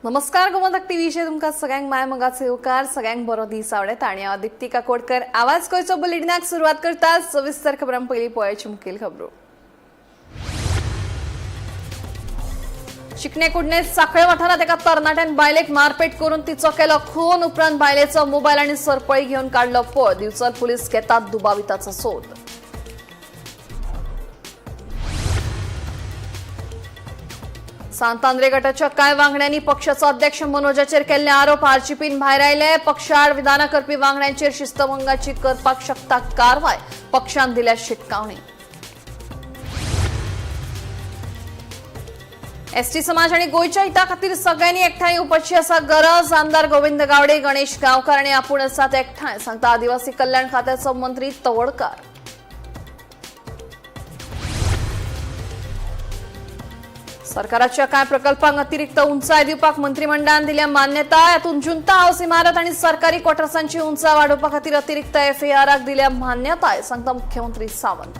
नमस्कार गोमंतक टीव्हीचे तुमका सगळ्यांक माय मगाचे उपकार सगळ्यांक बरो दीस आवडेत आणि हांव दिप्ती काकोडकर आवाज गोंयचो बुलेटिनाक सुरवात करता सविस्तर खबरां पयलीं पळोवची मुखेल खबरो। चिकणे कुडणे साखळे वाठारांत एका तरणाट्यान बायलेक मारपेट करून तिचो केलो खून उपरांत बायलेचो मोबायल आनी सरपळी घेवन काडलो पळ। दिवचल पुलीस घेतात दुबाविताचो सोद। सांतांद्रे गटाच्या कांय वांगड्यांनी पक्षाचो अध्यक्ष मनोजाचेर केल्ले आरोप आरजीपीन भायर आयले। पक्षाआड विधानां करपी वांगड्यांचेर शिस्तभंगाची करपाक शकता कारवाय पक्षान दिल्या शिटकावणी। एसटी समाज आणि गोयच्या हिता खातीर सगळ्यांनी एकठांय येवपाची आसा गरज। आमदार गोविंद गावडे गणेश गांवकार आनी आपूण आसात एकठांय सांगता आदिवासी कल्याण खात्याचो मंत्री तवडकार। सरकाराच्या कांय प्रकल्पांक अतिरिक्त उंचाय दिवपाक मंत्रिमंडळान दिल्या मान्यता। हातूंत जुंता हाऊस इमारत आनी सरकारी क्वार्टर्सांची उंचाय वाडोवपा खातीर अतिरिक्त एफएआराक दिल्या मान्यताय सांगता मुख्यमंत्री सावंत।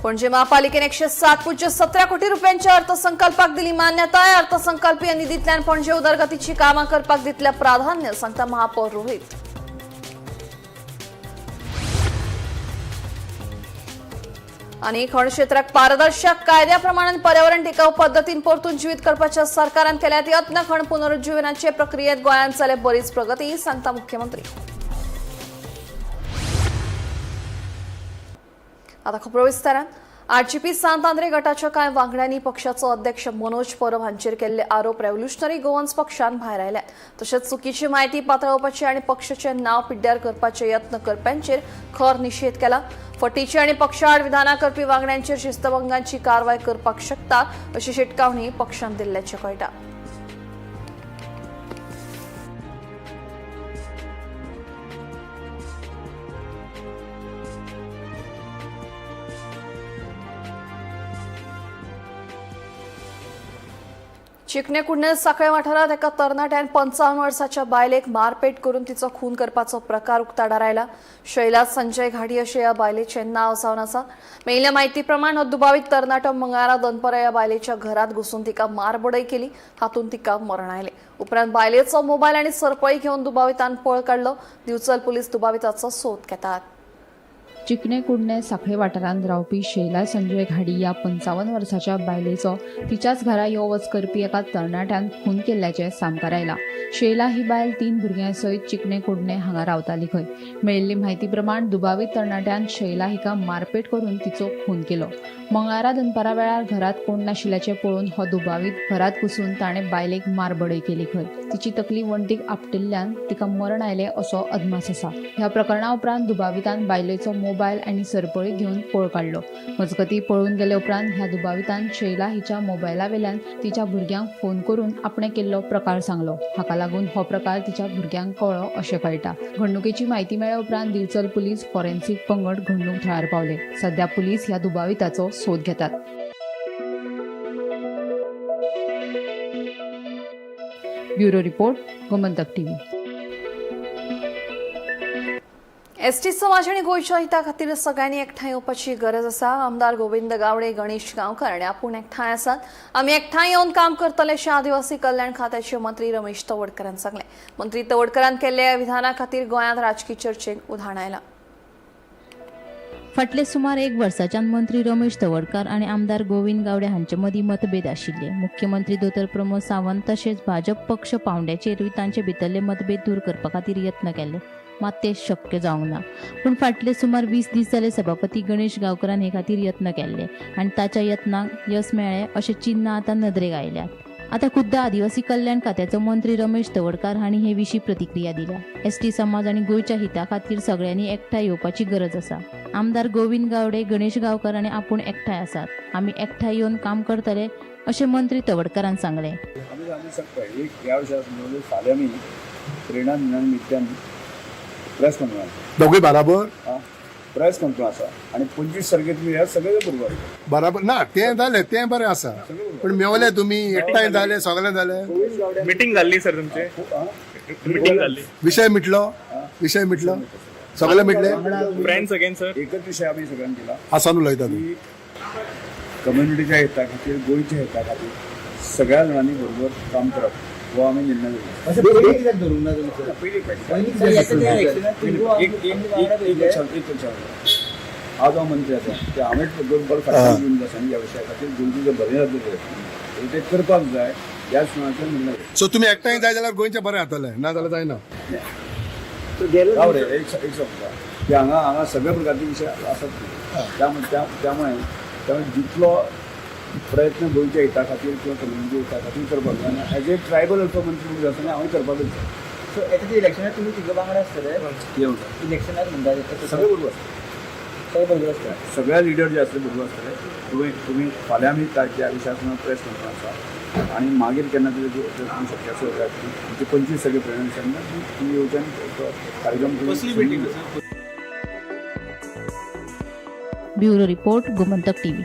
पणजी महापालिकेन 107.17 कोटी रुपयांच्या अर्थसंकल्पाक दिली मान्यताय। अर्थसंकल्पीय निधींतल्यान पणजे उदरगतीची कामां करपाक दितल्या प्राधान्य सांगता महापौर रोहित। आणि खण क्षेत्राक पारदर्शक कायद्या प्रमाणान पर्यावरण टिकाऊ पद्धतीन परतून जीवित करपाच्या सरकारान केल्यात यत्न। खण पुनरुज्जीवनाचे प्रक्रियेत गोंयांत जाले बरीच प्रगती सांगता मुख्यमंत्री। आता खबरो विस्तारान। आरजीपी सांतांद्रे गटाच्या कांय वांगड्यांनी पक्षाचो अध्यक्ष मनोज परब हांचेर केल्ले आरोप रेव्होल्युशनरी गोवन्स पक्षान भायर आयल्यात। तशेंच चुकीची म्हायती पातळावपाचे आनी पक्षाचें नांव पिड्ड्यार करपाचे यत्न करप्यांचेर खर निशेध केला। फटीची आनी पक्षाआड विधानां करपी वांगड्यांचेर शिस्तभंगाची कारवाय करपाक शकता अशी शिटकावणी पक्षान दिल्ल्याचें कळटा। चिकणे कुडणे साखळे वाठारांत एका तरणाट्यान 55 वर्साच्या बायलेक मारपेट करून तिचो खून करपाचो प्रकार उक्ताडार आयला। शैला संजय घाडी अशें ह्या बायलेचें नांव जावन आसा। मेळिल्ल्या म्हायती प्रमाण हो दुबावीत तरणाटो मंगळारा दनपरा ह्या बायलेच्या घरांत घुसून तिका मारबडय केली। हातूंत तिका मरण आयलें। उपरांत बायलेचो मोबायल आनी सरपळी घेवन दुबावितान पळ काडलो। दिवचल पुलीस दुबाविताचो सोद घेतात। चिकणे कुडणे साखळे वाठारांत रावपी शैला संजय घाडी ह्या 55 वर्साच्या बायलेचो तिच्याच घरा यो वच करपी एका तरणाट्यान खून केल्ल्याचें सांगपार आयला। शैला ही बायल 3 भुरग्यां सयत चिकणे कुडणे हांगा रावताली खंय। मेळिल्ली म्हायती प्रमाण दुबावीत तरणाट्यान शैला हिका मारपेट करून तिचो खून केलो। मंगळारा दनपारा वेळार घरात कोण नाशिल्ल्याचें पळोवन हो दुबावीत घरात घुसून ताणें बायलेक मारबडय केली खंय। तिची तकली वणटीक आपटिल्ल्यान तिका मरण आयलें असो अदमास आसा। ह्या प्रकरणा उपरांत दुबावितान बायलेचो मोबायल आनी सरपळी घेवन पळ काडलो। मजगतीं पळून गेले उपरांत ह्या दुबावितान शैला हिच्या मोबायला वेल्यान तिच्या भुरग्यांक फोन करून आपणे केल्लो प्रकार सांगलो। हाका लागून हो प्रकार तिच्या भुरग्यांक कळ्ळो अशें कळटा। घडणुकेची म्हायती मेळ्ळे उपरांत दिवचल पुलीस फॉरेन्सिक पंगड घडणूक थळार पावले। सध्या पुलीस ह्या दुबाविताचो सोद घेतात। Bureau report Gomantak TV. ST समाज आणि गोयच्या हिता खातीर सगळ्यांनी एकठांय येवपाची गरज आसा। आमदार गोविंद गावडे गणेश गांवकार आनी आपूण एकठांय आसात। आमी एकठांय येवन काम करतले अशें आदिवासी कल्याण खात्याचे मंत्री रमेश तवडकरान सांगलें। मंत्री तवडकरान केल्ल्या विधाना खातीर गोंयांत राजकीय चर्चेक उधाण आयलां। फाटले सुमार 1 वर्साच्यान मंत्री रमेश तवडकार आणि आमदार गोविंद गावडे हांचे मदीं मतभेद आशिल्ले। मुख्यमंत्री दोतर प्रमोद सावंत तशेंच भाजप पक्ष पावंड्याचेर तांचे भितरले मतभेद दूर करपा खातीर यत्न केले, मात ते शक्य जावंक ना। पूण फाटले सुमार 20 दीस जाले सभापती गणेश गांवकारान हे खातीर यत्न केले आनी ताच्या यत्नाक यश मेळ्ळें अशें चिन्ह आतां नदरेक आयल्यात। आता खुद्द आदिवासी कल्याण खात्याचो मंत्री रमेश तवडकार हांणी हे विशीं प्रतिक्रिया दिल्या। एसटी समाज आनी गोंयच्या हिता खातीर सगळ्यांनी एकठांय येवपाची गरज आसा। आमदार गोविंद गावडे गणेश गांवकार आनी आपूण एकठांय आसात। आमी एकठांय येवन काम करतले अशें मंत्री तवडकरान सांगलें। दोघे बराबर प्रेस कॉन्फरन्स आसा आनी 25 तारखेर तुमी हे सगळे बरोबर बराबर ना ते जालें तें बरें आसा पण मेवले तुमी एकठांय जाले सगळे जाले मीटिंग जाल्ली सर तुमचे मीटिंग जाल्ली विषय मिटलो सगळे मिटले फ्रेंड्स अगेन सर एकच विषय आमी सगळ्यांनी केला आसान उलयता तुमी कम्युनिटीच्या हिता खातीर गोंयच्या हिता खातीर सगळ्या जाणांनी बरोबर काम करप हो आमी निर्णय घेतलो. पयलीं कित्याक धरूंक ना तुमी सर? पयलीं आज हांव मंत्री आसा ते हांवें बरो फाटल्यान घेवन बसन ह्या विशया खातीर गोंयची जर बरें जातलें ते करपाक जाय ह्या सुनाचो निर्णय घेतलो. सो तुम्ही एकठांय जाय जाल्यार गोंयचें बरें जातलें, ना जाल्यार जायना. राव रे एक सांगता की हांगा सगळ्या प्रकारचे विशय आसात. त्यामुळे जितलो प्रयत्न गोंयच्या हिता खातीर किंवा कम्युनिटी हिता खातीर करपाक जाय आनी एज ए ट्रायबल असो मंत्री म्हणून आसतना हांवें करपाकच जाय. सो येता ते इलेक्शनाक तुमी तिघ वांगडा आसतले? कितें म्हणटा इलेक्शनाक म्हणटा ते सगळे बरोबर आसता. सगळे बरोबर आसता. सगळ्या लिडर जे आसले बरोबर आसतले. तुम्ही फाल्यां आमी त्या विशयार प्रेस कॉन्फरन्स आसा आनी मागीर केन्ना तुमी शक्य आसा म्हणजे 25 सगळे प्रेझेंटेशन तुम्ही येवच्यान कार्यक्रम ब्युरो रिपोर्ट गोमंतक टीव्ही.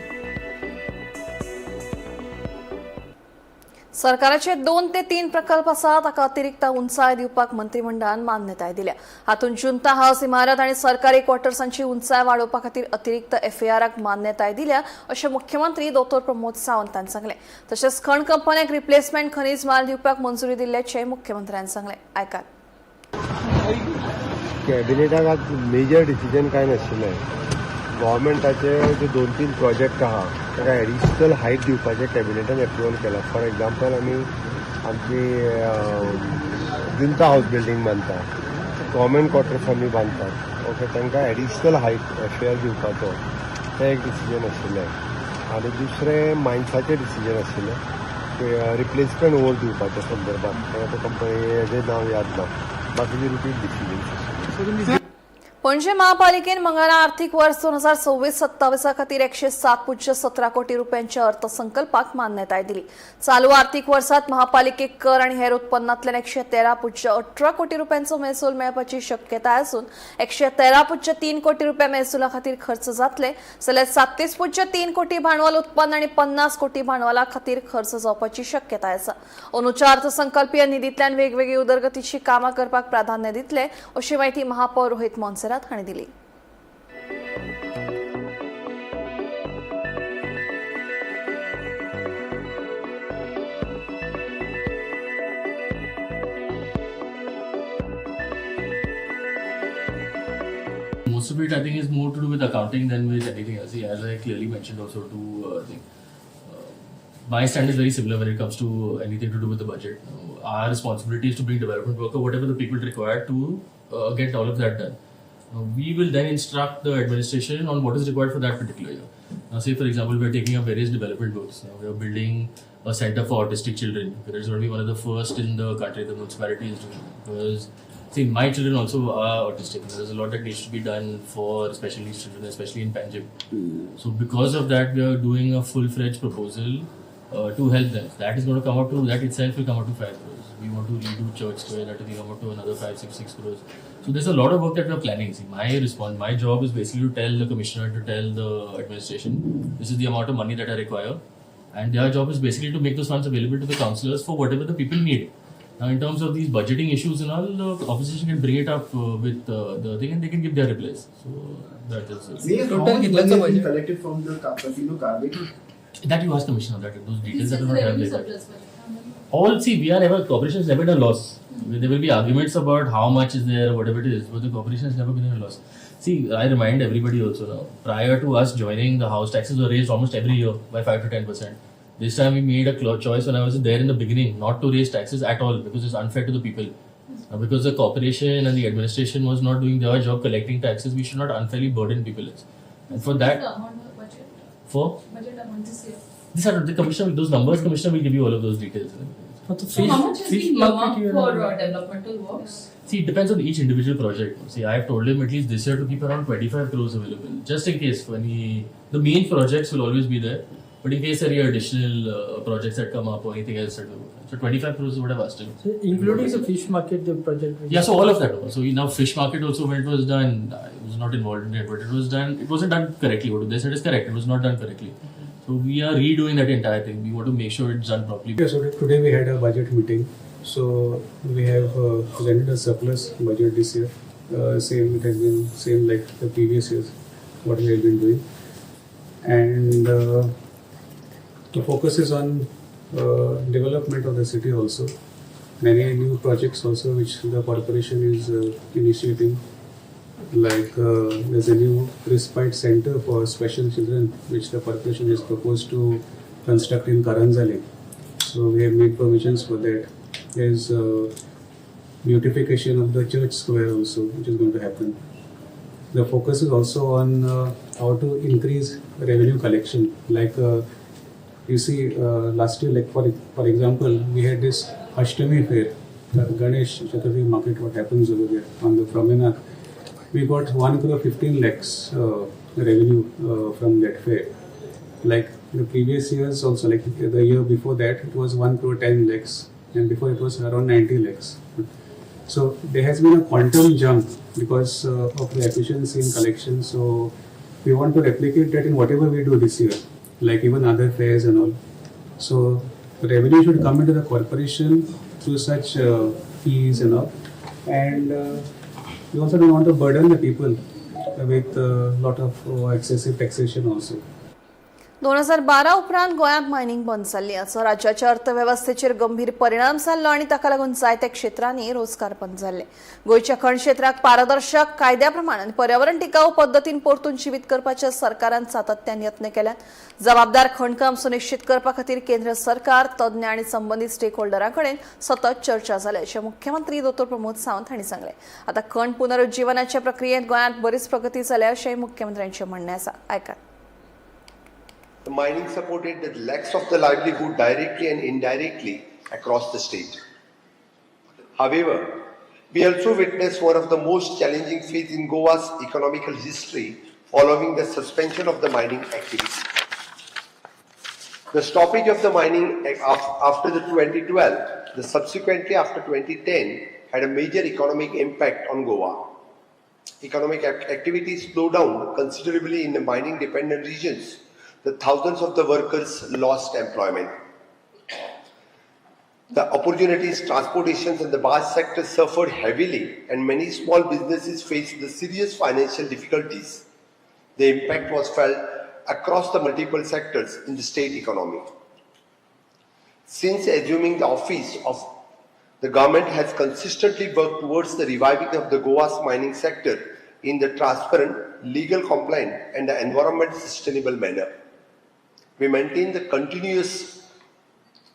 सरकाराचे 2 ते 3 प्रकल्प आसात ताका अतिरिक्त उंचाय दिवपाक मंत्रिमंडळान मान्यताय दिल्या. हातूंत जुंता हाऊस इमारत आनी सरकारी क्वॉर्टर्सांची उंचाय वाडोवपा खातीर अतिरिक्त FARक मान्यताय दिल्या अशें मुख्यमंत्री दोतोर प्रमोद सावंत हांणी सांगलें. तशेंच खण कंपन्यांक रिप्लेसमेंट खनिज माल दिवपाक मंजुरी दिल्ल्याचें मुख्यमंत्र्यांनी सांगलें. आयकात. कॅबिनेटाक आज मेजर डिसिजन कांय नाशिल्लें. गव्हर्मेंटाचे जे 2-3 प्रोजेक्ट आहा ताका एडिशनल हायट दिवपाचें कॅबिनेटान एप्रुवल केला. फॉर एग्जाम्पल आमी आमची जुंता हाऊस बिल्डींग बांदतात, गव्हर्मेंट क्वॉर्टर्स आमी बांदतात. ओके, तांकां एडिशनल हायट FAR दिवपाचो तें एक डिसिजन आशिल्लें. आनी दुसरें मायन्साचें डिसिजन आशिल्लें रिप्लेसमेंट ओवर दिवपाच्या संदर्भात. म्हाका कंपनीचें नांव याद ना. बाकीचे रिपीट डिसिजन. पणजी महापालिकेन मंगळारा आर्थीक वर्ष 2026-27 खातीर 107.17 कोटी रुपयांच्या अर्थसंकल्पाक मान्यताय दिली. चालू आर्थीक वर्सात महापालिकेक कर आनी हेर उत्पन्नांतल्यान 113.18 कोटी रुपयांचो महसूल मेळपाची शक्यताय असून 113.3 कोटी रुपया महसुला खातीर खर्च जातले जाल्यार 37.3 कोटी भांडवल उत्पन्न आनी 50 कोटी भांडवला खातीर खर्च जावपाची शक्यताय आसा. अंदूच्या अर्थसंकल्पीय निधींतल्यान वेगवेगळी उदरगतीची कामां करपाक प्राधान्य दितले अशी माहिती महापौर रोहित मोन्सेरात हांणी दिली. Most of it, I think, is more to do with accounting than with anything else. See, as I clearly mentioned also to my stand is very similar when it comes to anything to do with the budget. Our responsibility is to bring development work or whatever the people require to get all of that done. We will then instruct the administration on what is required for that particular year. Now, say for example, we are taking up various development works. Now, we are building a center for autistic children. It is going to be one of the first in the country. The municipality is doing because see, my children also are autistic. There's a lot that needs to be done for special needs children, especially in Panjim. So because of that, we are doing a full-fledged proposal to help them. That is going to come out to, that itself will come out to 5 crores. We want to redo Church Square, that will come out to another 5-6 crores. So there's a lot of work that we are planning. See, my job is basically to tell the commissioner, to tell the administration, this is the amount of money that I require. And their job is basically to make those funds available to the councillors for whatever the people need. Now, in terms of these budgeting issues and all, the opposition can bring it up with the thing and they can give their replies. So, that is it. Total kitlanचं budget collected from the casino card. That you ask Commissioner, that those details that do not have later. All, see, we are never, corporation has never done loss. There will be arguments about how much is there, whatever it is, but the corporation has never been in a loss. See, I remind everybody also now, prior to us joining, the house taxes were raised almost every year by 5 to 10%. This time we made a choice when I was there in the beginning not to raise taxes at all because it's unfair to the people. Now, because the corporation and the administration was not doing their job collecting taxes, we should not unfairly burden people. And for that, for these are the commissioner, those numbers, commissioner will give you all of those details. So how much has been earmarked for developmental works? See, it depends on each individual project. See, I have told him at least this year to keep around 25 crores available, just in case for any. The main projects will always be there, but in case there are additional projects that come up or anything else that will. So 25 crores is what I've asked him. So including the fish market, the project. Yeah, so all of that. So now fish market also when it was done, I was not involved in it, but it was done. It wasn't done correctly. What they said is correct. It was not done correctly. So we are redoing that entire thing. We want to make sure it's done properly. Yes, so today we had a budget meeting. So we have presented a surplus budget this year. Same, it has been same like the previous years, what we have been doing. And The focus is on development of the city also. Many new projects also which the corporation is initiating. Like there's a new respite center for special children which the corporation is proposed to construct in Karanjali. So we have made provisions for that. There's beautification of the church square also which is going to happen. The focus is also on how to increase revenue collection. Like you see last year, like for example, we had this Ashtami fair, Ganesh Chaturthi market, what happens over there on the promenade. We got 1 crore 15 lakhs revenue from that fair. Like the previous years also, like the year before that, it was 1 crore 10 lakhs, and before it was around 90 lakhs. So there has been a quantum jump because of the efficiency in collection. So we want to replicate that in whatever we do this year, like even other fairs and all. So the revenue should come into the corporation through such fees and all. And we also don't want to burden the people with a lot of excessive taxation also. 2012 उपरांत गोंयांत mining बंद जाल्ली हाचो राज्याच्या अर्थवेवस्थेचेर गंभीर परिणाम जाल्लो आनी ताका लागून जायत्या क्षेत्रांनी रोजगार बंद जाल्ले. गोंयच्या खण क्षेत्राक पारदर्शक कायद्या प्रमाण आनी पर्यावरण टिकाऊ पद्दतीन परतून जीवित करपाचे सरकारान सातत्यान यत्न केल्यात. जबाबदार खणकाम सुनिश्चित करपा खातीर केंद्र सरकार, तज्ञ आनी संबंधीत स्टेक होल्डरां कडेन सतत चर्चा जाल्या अशें मुख्यमंत्री दोतोर प्रमोद सावंत हांणी सांगलें. आतां खण पुनरुज्जीवनाच्या प्रक्रियेंत गोंयांत बरीच प्रगती जाल्या अशेंय मुख्यमंत्र्यांचें म्हणणें आसा. आयकात. The mining supported the lakhs of the livelihood directly and indirectly across the state. However, we also witnessed one of the most challenging phases in Goa's economical history following the suspension of the mining activity. The stoppage of the mining after the 2012, the subsequently after 2010, had a major economic impact on Goa. Economic activity slowed down considerably in the mining dependent regions. The thousands of the workers lost employment. The opportunities, transportations and the bus sector suffered heavily and many small businesses faced the serious financial difficulties. The impact was felt across the multiple sectors in the state economy. Since assuming the office of the government has consistently worked towards the reviving of the Goa's mining sector in the transparent, legal compliant and the environment sustainable manner. We maintain the continuous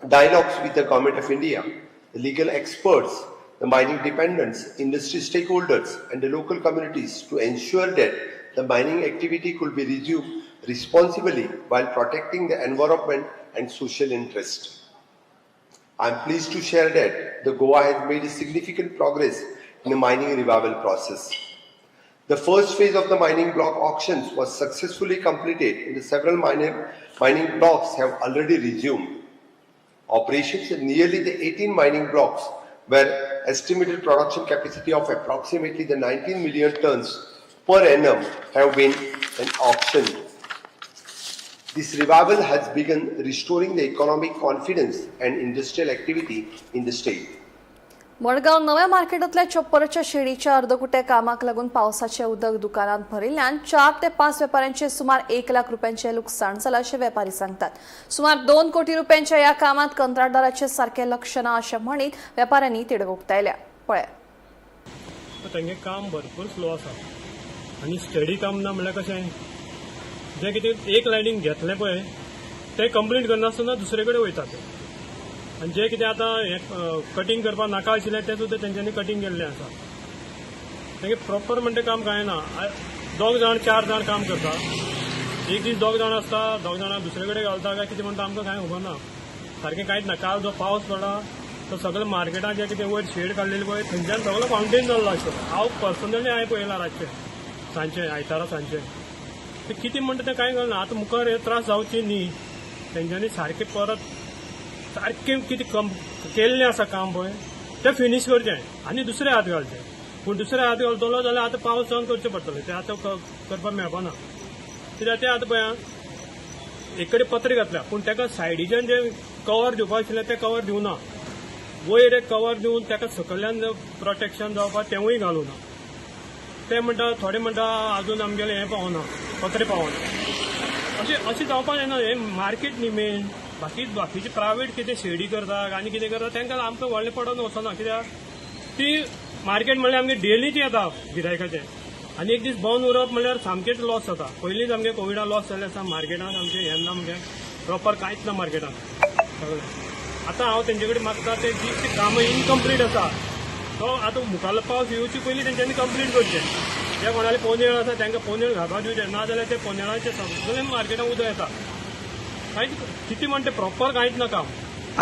dialogues with the Government of India, the legal experts, the mining dependents, industry stakeholders and the local communities to ensure that the mining activity could be resumed responsibly while protecting the environment and social interest. I am pleased to share that the Goa has made significant progress in the mining revival process. The first phase of the mining block auctions was successfully completed and the several mining blocks have already resumed. Operations in nearly the 18 mining blocks where estimated production capacity of approximately the 19 million tons per annum have been auctioned. This revival has begun restoring the economic confidence and industrial activity in the state. Madgaon नव्या मार्केटांतल्या चप्पराच्या शेडीच्या अर्दकुटे कामाक लागून पावसाचे उदक दुकानांत भरिल्ल्यान 4 ते 5 वेपाऱ्यांचे सुमार 1 लाख रुपयांचे लुकसाण जालां अशें वेपारी सांगतात. सुमार 2 कोटी रुपयांच्या ह्या कामांत कंत्राटदाराचे सारखे लक्ष ना अशें म्हणीत वेपाऱ्यांनी तिडक उक्तायल्या. पळयात. तांगे काम भरपूर स्लो आसा आनी स्टडी काम ना म्हणल्यार कशें जें कितें एक लायनीन घेतलें पळय तें कंप्लीट करनासतना दुसरे कडेन वयता ते आनी जें कितें आतां हें कटींग करपाक नाका आशिल्लें तें सुद्दां तेंच्यांनी कटींग केल्लें आसा. तेंगे प्रॉपर म्हणटा काम कांय ना. 2 जाण 4 जाण काम करता. एक दीस 2 जाण आसता, 2 जाणां दुसरे कडेन घालता काय कितें म्हणटा आमकां कांय खबर ना. सारकें कांयच ना. काल जो पावस पडला तो सगळें मार्केटान जें कितें वयर शेड काडलेली पळय थंयच्यान सगळो फावंटेन जाल्लो आसलो. हांव पर्सनली हांवें पळयलां रातचें सांजचें आयतारा सांजचें. ते कितें म्हणटा तें कांय कळना. आतां मुखार हे त्रास जावचे न्ही. तेंच्यांनी सारकें परत सारकें कितें केल्लें आसा काम पळय तें फिनीश करचें आनी दुसरे हात घालचे. पूण दुसरे हात घालतलो जाल्यार आतां पावस सहन करचें पडटलें. तें आतां करपाक मेळपाना. कित्याक तें आतां पळय एक कडेन पत्रे घातल्या पूण ताका सायडीच्यान जें कवर दिवपाक आशिल्लें तें कवर दिवना. वयर एक कवर दिवन ताका सकयल्यान प्रोटेक्शन जावपाक तेंवूय घालूना. ते म्हणटा थोडे म्हणटा अजून आमगेलें हें पावना, पत्रे पावना. अशें जावपाक जायना. हें मार्केट न्ही मेन. बाकीचे प्रायव्हेट कितें शेडी करता आनी कितें करता तांकां आमकां व्हडलें पडोन वचना कित्याक ती मार्केट म्हणल्यार आमगे डेलीच येता गिरायकाचें आनी एक दीस बंद उरप म्हणल्यार सामकेच लॉस जाता. पयलींच आमगे कोविडा लॉस जाल्लें आसा मार्केटान आमचें हें ना म्हणजे प्रॉपर कांयच ना मार्केटान सगळें. आतां हांव तेंचे कडेन मागता ते जी कामां इनकम्प्लीट आसा तो आतां मुखाल्लो पावस येवचे पयलीं तेंच्यांनी कंप्लीट करचें. जे कोणाले पोनेळ आसा तांकां पोनेळ घालपाक दिवचें नाजाल्यार ते पोनेळाचे सगळें मार्केटान उदक येता. कांयच कितें म्हणटा तें प्रॉपर कांयच ना काम.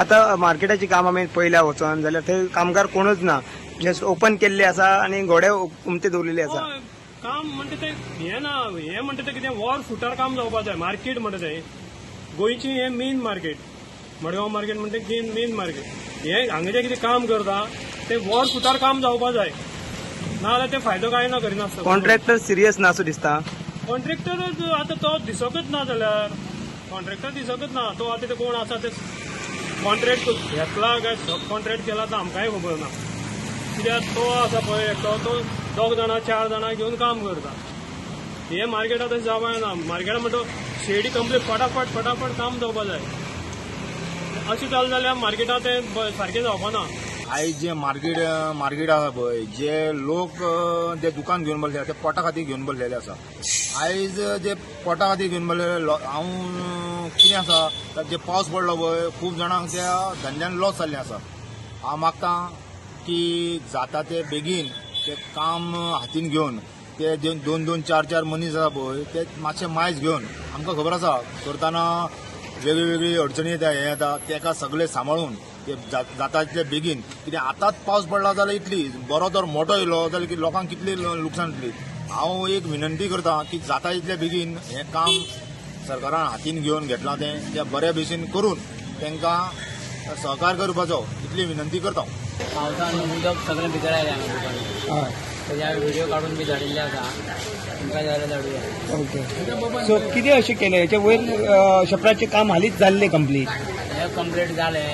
आता मार्केटाची काम आमी पयल्या वचोन जाल्यार थंय कामगार कोणूच ना. जस्ट ओपन केल्ले आसा आनी घोडे उमते दवरिल्ले आसा. हय, काम म्हणटा तें हें ना हें म्हणटा तें कितें वर फुटार काम जावपाक जाय. मार्केट म्हणटा तें गोंयची हें मेन मार्केट मडगांव मार्केट म्हणटा तें मेन मार्केट. हें हांगा जें कितें काम करता तें वर फुटार काम जावपाक जाय नाजाल्यार ते फायदो काय ना करिनासता. कॉन्ट्रॅक्टर सिरियस ना असो दिसता. कॉन्ट्रॅक्टर आतां तो दिसकच ना जाल्यार कॉन्ट्रॅक्टर दिसकच ना. तो आतां ते कोण आसा ते कॉन्ट्रॅक्ट घेतला काय सब कॉन्ट्रॅक्ट केला तर आमकांय खबर ना. कित्याक तो आसा पळय एकटो तो 2 जाणां 4 जाणां घेवन काम करता. हे मार्केटात तशें जावपाक ना. मार्केटान म्हणटा शेडी कंप्लीट फटाफट काम जावपाक जाय. अशें जालें जाल्यार मार्केटात तें सारकें जावपाक ना. आयज जे मार्केट आसा पळय जे लोक जे दुकान घेवन बसले ते पोटा खातीर घेवन बसलेले आसा. आयज जे पोटा खातीर घेवन बसलेले हांव कितें आसा जे पावस पडलो पळय खूब जाणांक त्या धंद्यान लॉस जाल्लें आसा. हांव मागतां की जाता ते बेगीन ते काम हातीन घेवन ते जे 2-2, 4-4 मनीस आसा पळय ते मातशे मायज घेवन आमकां खबर आसा करतना वेगळी अडचणी येता हें येता तेका सगळे सांबाळून ते जाता तितले बेगीन. कित्याक आतांच पावस पडला जाल्यार इतली बरो जर मोठो येयलो जाल्यार की लोकांक कितली लुकसाण जातली. हांव एक विनंती करतां की जाता तितले बेगीन हें काम सरकारान हातीन घेवन घेतलां तें बऱ्या भशेन करून तांकां सहकार करपाचो इतली विनंती करता. पावसान उदक सगळें भितर आयलें हांगा दुकानान. तेज्या व्हिडिओ काडून बी धाडिल्ले आसा. तुमकां जाय जाल्यार धाडुया. ओके सो कितें अशें केलें हेचे वयर शटराचें काम हालींच जाल्लें कंप्लीट. हें कंप्लीट जालें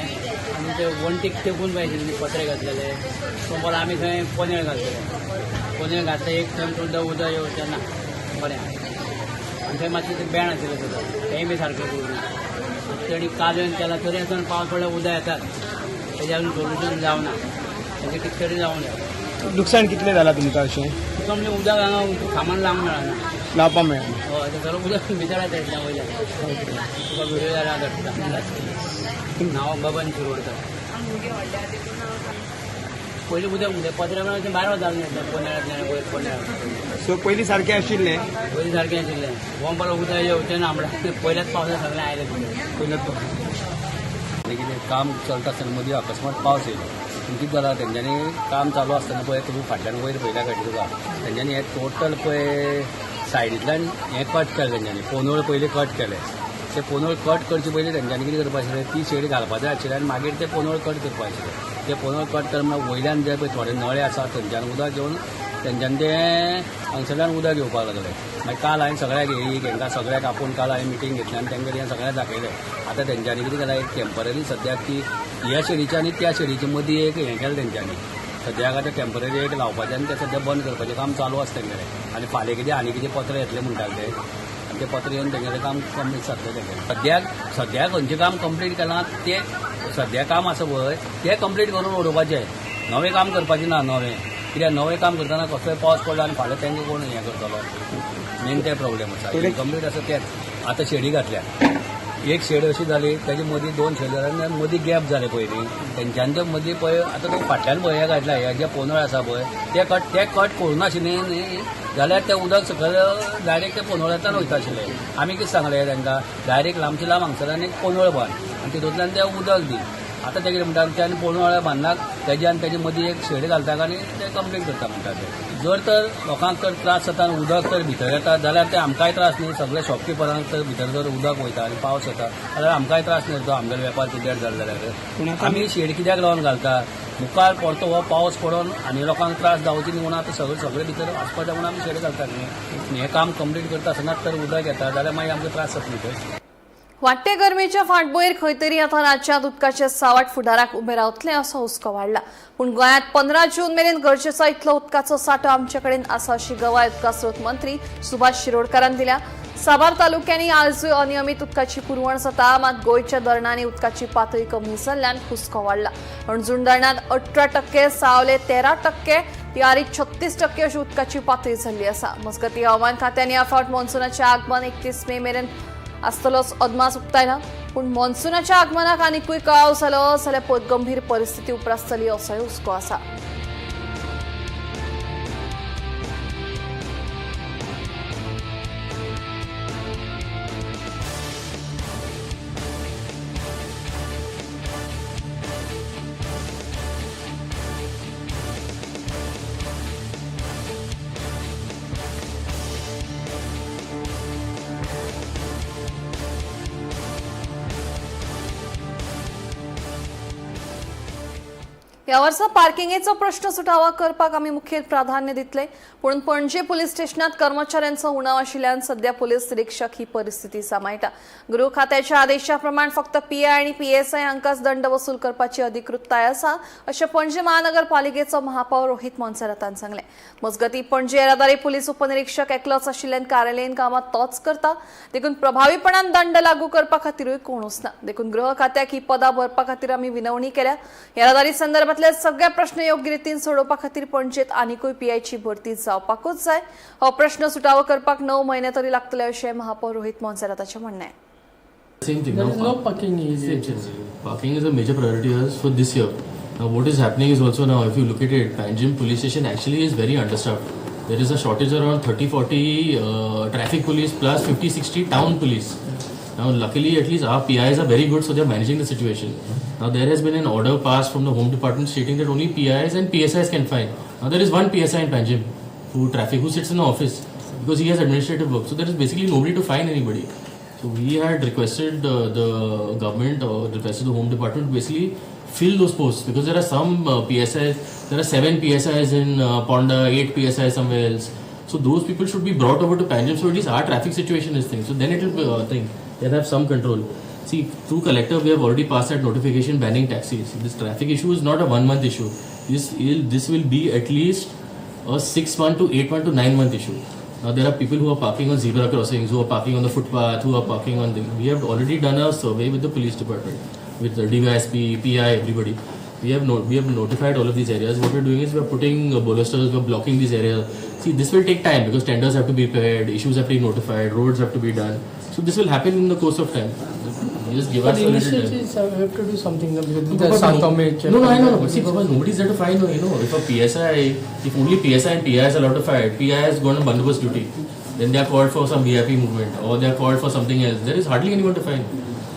आनी ते वणटीक तेकून पाहिजे पत्रे घातलेले. समोर आमी थंय पोनेळ घातलेले. पोनेळ घातले एक थंय सुद्दां उदक येवचें ना बरें. आनी थंय मातशें तें बेण आशिल्लें सुद्दां तेंय बी सारकें करून तेणी काल येवन केला तरी आसून पावस पडल्यार उदक येतात. तेज्या सोल्युशन जावना. तेजें कितें तरी जावं जाय. लुकसाण कितलें जालां तुमकां अशें. तुका म्हणजे उदक हांगा सामान लावंक मेळना. लावपाक मेळना. हय तें सगळें उदक भितर येता तेज्या वयल्यान. तुका व्हिडिओ जाल्यार धाडटा. नांव बबन शिरोडकर. पयलीं उदक पत्रे मेळोन भायर वतालें पोनेळांतल्यान वयर पोनेळ. सो पयलीं सारकें आशिल्लें. पयलीं सारकें आशिल्लें. वंपर उदक येवचें ना म्हणल्यार पयल्याच पावसाक सगळें आयलें पयल्याच कितें काम चलता आसतना मदीं अकस्मात पावस येयलो. कितें जालां तेंच्यांनी काम चालू आसतना पळय तुमी फाटल्यान वयर पयल्या गाडी तुका तेंच्यांनी हें टोटल पळय सायडींतल्यान हें कट केलें. तेंच्यांनी पोनोळ पयलीं कट केलें. ते पोनोळ कट करचे पयलीं तेंच्यांनी कितें करपाक आशिल्लें ती शेडी घालपाक जाय आशिल्लें आनी मागीर ते पोनोळ कट करपाक आशिल्लें. ते पोनोळ कट करप म्हणल्यार वयल्यान जे पळय थोडे नळे आसा थंयच्यान उदक घेवन तेंच्यांनी ते हांगसरल्यान उदक घेवपाक लागले. मागीर काल हांवें सगळ्याक हेंकां सगळ्याक आपूण काल हांवें मिटींग घेतली आनी तेंकां हें सगळ्याक दाखयलें. आतां तेंच्यांनी कितें केलां एक टेम्पररी सद्याक ती ह्या शेडीच्या आनी त्या शेडीच्या मदीं एक हें केलें तेंच्यांनी. सद्याक आतां टेम्पररी एक लावपाचें आनी तें सद्या बंद करपाचें काम चालू आसा तेंगेलें. आनी फाल्यां कितें आनी कितें पत्र येतलें म्हणटाले ते आनी तें पत्र येवन तेंगेलें काम कंप्लीट जातलें तेंगेलें. सद्याक खंयचें काम कंप्लीट केलां तें सद्या काम आसा पळय तें कंप्लीट करून उडोवपाचें. नवें काम करपाचें ना. नवें कित्याक नवें काम करतना कसोय पावस पडलो आनी फाल्यां तेंकां कोण हें करतलो. मेन ते प्रॉब्लेम आसा. कंप्लीट आसा तेंच. आतां शेडी घातल्या. एक शेड अशी जाली तेजे मदीं 2 शेड जाले मदीं गॅप जाले पयलीं तेंच्यांच्या मदीं पळय आतां तो फाटल्यान पळय हें घातल्या हे जे पोनळ आसा पळय ते कट करूनाशिल्लें न्ही जाल्यार तें उदक सकयल डायरेक्ट ते पोनोळ्यांतल्यान वयता आशिल्लें. आमी कितें सांगलें तांकां डायरेक्ट लांबचे लांब हांगसरल्यान एक पोनोळ बांद आनी तितूंतल्यान तें उदक दी. आतां ते कितें म्हणटात ते आनी पोनोळ बांदनात तेजे आनी तेजे मदीं एक शेड घालतात आनी ते कंप्लीट करता म्हणटात ते. जर तर लोकांक तर त्रास जाता आनी उदक तर भितर येता जाल्यार ते आमकांय त्रास न्ही. सगळे शॉपकिपरांक तर भितर जर उदक वयता आनी पावस येता जाल्यार आमकांय त्रास न्ही तो आमगेलो वेपार पिड्ड्यार जालो जाल्यार. आमी शेड कित्याक लावन घालता मुखार पडतो हो पावस पडोन आनी लोकांक त्रास जावची न्ही म्हणून आतां सगळे भितर आसपाचें म्हणून आमी शेड घालतात न्ही. हें काम कंप्लीट करता आसतनाच तर उदक येता जाल्यार मागीर आमकां त्रास जाता न्ही थंय. वाडटे गरमेच्या फाटभुंयेर खंय तरी आतां राज्यांत उदकाचे सावट फुडाराक उबे रावतले असो हुस्को वाडला. पूण गोंयांत 15 जून मेरेन गरजेचो इतलो उदकाचो सांठो आमचे कडेन आसा अशी गवाय उदका स्रोत मंत्री सुभाष शिरोडकारान दिल्या. साबार तालुक्यांनी आजूय अनियमित उदकाची पुरवण जाता, मात गोयच्या धरणांनी उदकाची पातळी कमी जाल्ल्यान हुस्को वाडला. अणजुण धरणात 18%, सावले 13%, तियारी 36% अशी उदकाची पातळी जाल्ली आसा. मजगती हवामान खात्याने ह्या फावट मॉन्सूनाचें आगमन 31 मे मेरेन आसतलोच अदमास उक्तायला. पूण मॉन्सूनाच्या आगमनाक आनीकूय कळाव जालो जाल्यार गंभीर परिस्थिती उप्रासतली असोय हुस्को आसा. ह्या वर्सा पार्किंगेचो प्रश्न सुटावा करपाक आमी मुखेल प्राधान्य दितले. पूण पणजे पुलीस स्टेशनात कर्मचाऱ्यांचो उणाव आशिल्ल्यान सध्या पुलीस निरीक्षक ही परिस्थिती सांबाळटा. गृह खात्याच्या आदेशा प्रमाण फक्त पीआय आणि पीएसआय हांकाच दंड वसूल करपाची अधिकृतताय आसा, अशें पणजे महानगरपालिकेचो महापौर रोहित मोन्सेरातान सांगलें. मजगती पणजे येरादारी पुलीस उपनिरीक्षक एकलोच आशिल्ल्यान कार्यालयीन कामां तोच करता. देखून प्रभावीपणान दंड लागू करपा खातीरूय कोणूच ना. देखून गृह खात्याक ही पदां भरपा खातीर आमी विनवणी केल्या. येरादारी संदर्भातले सगळे प्रश्न योग्य रितीन सोडोवपा खातीर पणजेत आनीकूय पीआयची भरती जावपाकूच जाय. हो प्रश्न सुटावो करपाक 9 म्हयने तरी लागतले अशें महापौर रोहित मोन्सेराताचें म्हणणें आहे. Same thing. There is no parking is Parking is a major priority for this year. Now, what is happening is also now, if you look at it, Panjim police station actually is very understaffed. There is a shortage around 30-40 traffic police plus 50-60 town police. Now, luckily, at least our PIs are very good, so they are managing the situation. Now, there has been an order passed from the Home Department stating that only PIs and PSIs can fine. Now, there is one PSI in Panjim who sits in the office because he has administrative work. So, there is basically nobody to fine anybody. So, we had requested the government or requested the Home Department to basically fill those posts because there are some PSIs, there are 7 PSIs in Ponda, 8 PSIs somewhere else. So, those people should be brought over to Panjim so at least our traffic situation is thing. So, then it will be they'll have some control. See, through collector, we have already passed that notification banning taxis. This traffic issue is not a 1 month issue. This will be at least a 6 month to 8 month to 9 month issue. Now, there are people who are parking on zebra crossings, who are parking on the footpath, who are parking on the... We have already done a survey with the police department, with the DYSP, PI, everybody. We have notified all of these areas. What we're doing is we're putting bolsters, we're blocking these areas. See, this will take time because tenders have to be prepared, issues have to be notified, roads have to be done. So this will happen in the course of time. Just give us a little time. We have to do something. No, I know. But see, because nobody's there to find, if a PSI, if only PSI and PI is allowed to fight, PI has gone on bandobast duty. Then they are called for some VIP movement or they are called for something else. There is hardly anyone to find.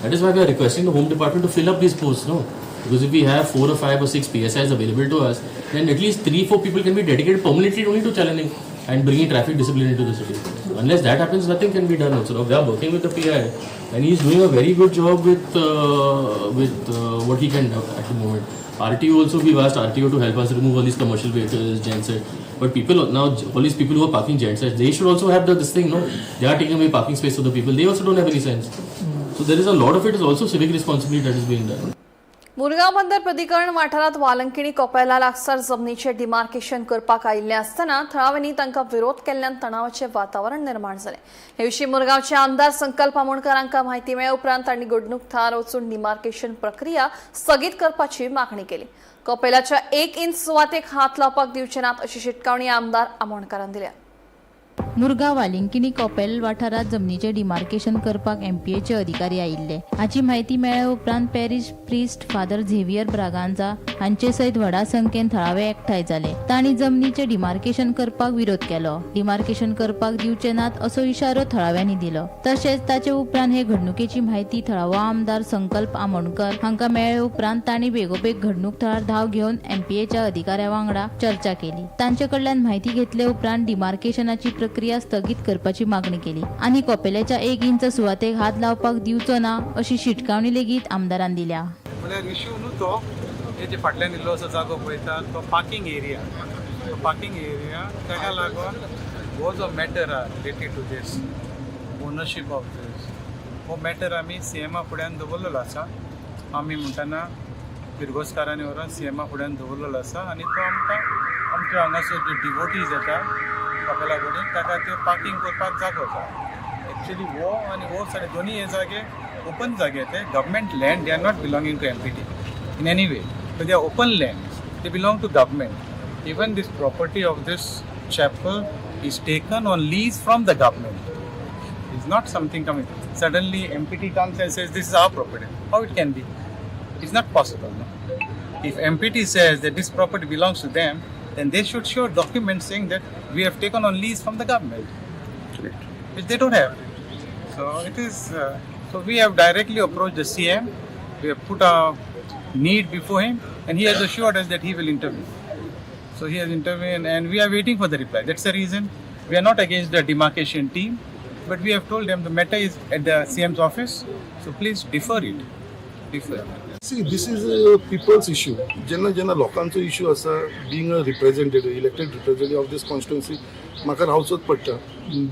That is why we are requesting the Home Department to fill up these posts, no? Because if we have 4 or 5 or 6 PSIs available to us, then at least 3-4 people can be dedicated permanently only to challenging and bringing traffic discipline into the city. Unless that happens, nothing can be done also. Now, we are working with the PI and he is doing a very good job with what he can do at the moment. RTO also, we've asked RTO to help us remove all these commercial vehicles, genset. But people now, all these people who are parking gensets, they should also have this thing, no? They are taking away parking space for the people. They also don't have any sense. So there is a lot of it is also civic responsibility that is being done. Mormugao बंदर प्राधिकरण वाठारात Velankanni Coppola लागसार जमनीचे demarcation करपाक आयिल्ले आसतना थळाव्यांनी तांकां विरोध केल्ल्यान तणावाचें वातावरण निर्माण जालें. हे विशीं मुरगांवचे आमदार संकल्प आमोणकरांका म्हायती मेळ्ळे उपरांत तांणी घडणूक थळार वचून डिमार्केशन प्रक्रिया स्थगीत करपाची मागणी केली. कोपेलाच्या 1 इंच सुवातेक हात लावपाक दिवचे नात अशी शिटकावणी आमदार आमोणकरान दिल्या. मुरगांव वालिंकिनी कोपेल वाठारात जमनीचे डिमार्केशन करपाक एमपीएचे अधिकारी आयिल्ले. हाची म्हायती मेळ्ळे उपरांत parish priest father Xavier Braganza हांचे सयत व्हडा संख्येन थळावे एकठांय जाले. तांणी जमनीचे डिमार्केशन करपाक विरोध केलो. डिमार्केशन करपाक दिवचे नात असो इशारो थळाव्यांनी दिलो. तशेंच ताचे उपरांत हे घडणुकेची म्हायती थळावो आमदार संकल्प आमोणकर हांकां मेळ्ळे उपरांत तांणी बेगोबेग घडणूक थळार धाव घेवन एमपीएच्या अधिकाऱ्या वांगडा चर्चा केली. तांचे कडल्यान म्हायती घेतले उपरांत डिमार्केशनाची प्रक्रिया स्थगीत करपाची मागणी केली आनी कोपेल्याच्या 1 इंच सुवातेक हात लावपाक दिवचो ना अशी शिटकावणी लेगीत आमदारान दिल्या. म्हळ्यार इश्यू न्हू तो हेजे फाटल्यान इल्लो असो जागो पळयता तो पार्किंग एरिया. ताका लागून हो जो मॅटर आहा related to this ownership of this हो मॅटर आमी सीएमा फुड्यान दवरलेलो आसा. आमी म्हणटना किर्गोस्कारांनी व्हरून सीएमा फुड्यान दवरलेलो आसा आनी तो आमच्या हांगासर जे डिवोटीज येता कोपेला कडेन ताका त्यो पार्किंग करपाक जागो आसा. एक्चुअली वो आणि वो सारे दोन्ही हे जागे ओपन जागे ते government land they are not belonging to MPT in any way. So they are open lands. They belong to government. Even this property of this chapel is taken on lease from the government. It's not something coming. Suddenly MPT comes and says this is our property. How it can be? It's not possible. No? If MPT says that this property belongs to them, then they should show documents saying that we have taken on lease from the government, which they don't have. So it is. So we have directly approached the CM. We have put our need before him, and he has assured us that he will intervene. So he has intervened, and we are waiting for the reply. That's the reason we are not against the demarcation team, but we have told them the matter is at the CM's office. So please defer it. Defer. See, this is a people's issue. जेन्ना लोकांचो issue आसा, being a representative, elected representative of this constituency, म्हाका रावचोच पडटा.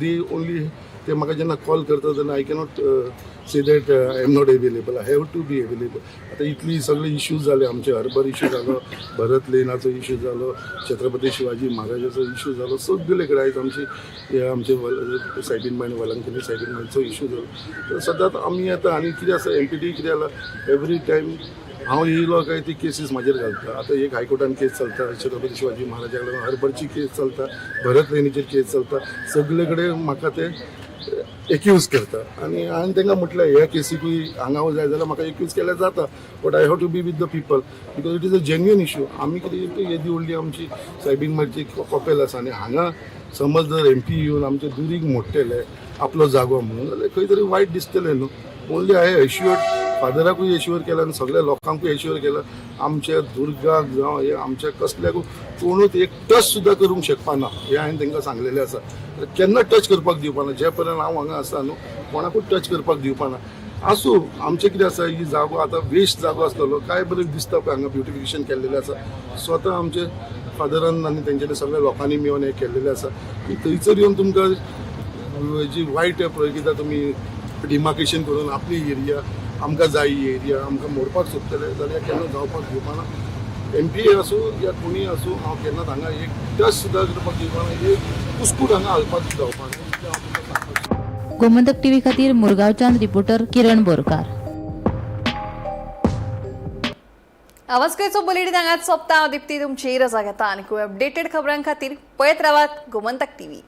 They only ते म्हाका जेन्ना call करता तेन्ना I cannot say that I am not available. I have to be available. आतां इतली सगळे इश्यूज जाले आमचे. हरबर इश्यू जालो, भरत लेनाचो इश्यू जालो, छत्रपती शिवाजी महाराजाचो इश्यू जालो. सगळे कडेन आयज आमचे soybean Bayern Velankanni soybean बायनचो issue जालो. सदांच आमी येता आनी कितें आसा MPT कितें जाला एवरी टायम हांव येयलो काय ती केसीस म्हाजेर घालता. आतां एक हायकोर्टान केस चलता, छत्रपती शिवाजी महाराजा कडेन हरबरची केस चलता, भरत लेनीचेर केस चलता. सगळे कडेन म्हाका ते एक्यूज करता आनी हांवें तांकां म्हटलें ह्या केसीकूय हांगा जाय जाल्यार म्हाका एक्यूज केल्यार जाता, but I have to be with the people because it is a genuine issue. आमी कितें येदी व्हडली आमची सायबीन मारची कॉपेल आसा आनी हांगा समज जर MP येवन आमचे दुरीग मोडटले आपलो जागो म्हणून जाल्यार खंय तरी वायट दिसतलें न्हू. ओन्ली हांवें एश्युअर्ड फादराकूय एश्युअर केला आनी सगळ्या लोकांकूय एश्युअर केला. आमच्या दुर्गाक जावं हे आमच्या कसल्याकूय कोणूच एक टच सुद्दां करूंक शकपाना हें हांवें तांकां सांगलेलें आसा. केन्ना टच करपाक दिवपाना. जे पर्यंत हांव हांगा आसा न्हू कोणाकूच टच करपाक दिवपाना. आसूं आमचें कितें आसा ही जागो आतां वेस्ट जागो आसलेलो काय बरें दिसता पळय हांगा ब्युटिफिकेशन केल्लेलें आसा. स्वता आमचे फादरान आनी तेंच्यानी सगळ्या लोकांनी मेळून हें केल्लेलें आसा की थंयसर येवन तुमकां जी वायट पळय कितें तुमी डिमार्केशन करून आपली एरिया आमकां जाय ही एरिया आमकां मोडपाक सोदतले जाल्यार केन्ना जावपाक दिवपाना. MPA आसूं या कोणीय आसूं हांव केन्नाच हांगा एक टच सुद्दां करपाक दिवपाना. एक कुस्कूट हांगा घालपाक जावपाना. गोमंतक TV खातीर मुरगांवच्यान रिपोर्टर किरण बोरकार. आवाजकेचो बुलेटीन हांगाच सोंपता. हांव दिप्ती तुमची रजा घेता आनी खूब अपडेटेड खबरां खातीर पळयत रावात गोमंतक TV.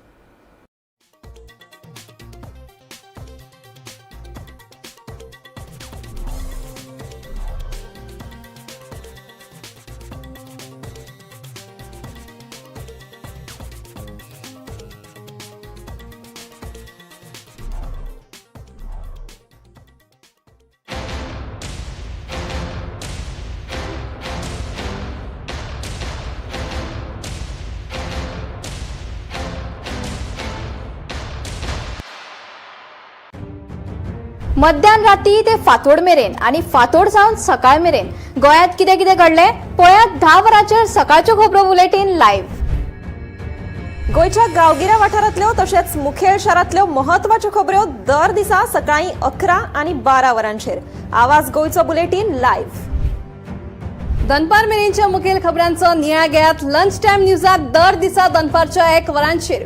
मध्यान राती ते फातोड मेरेन आणि फातोड सावन सकाळ मेरेन गोंयांत कितें कितें घडलें पळयात 10 वरांचेर सकाळच्यो खबरो बुलेटीन लायव्ह. गोंयच्या गांवगिऱ्या वाठारांतल्यो तशेंच मुखेल शारांतल्यो म्हत्वाच्यो खबरो दर दिसा सकाळीं 11 आनी 12 वरांचेर. आवाज गोंयचो बुलेटीन लायव्ह. दनपार मेरेनच्या मुखेल खबरांचो नियाळ घेयात लंच टायम न्यूजाक दर दिसा दनपारच्या 1 वरांचेर.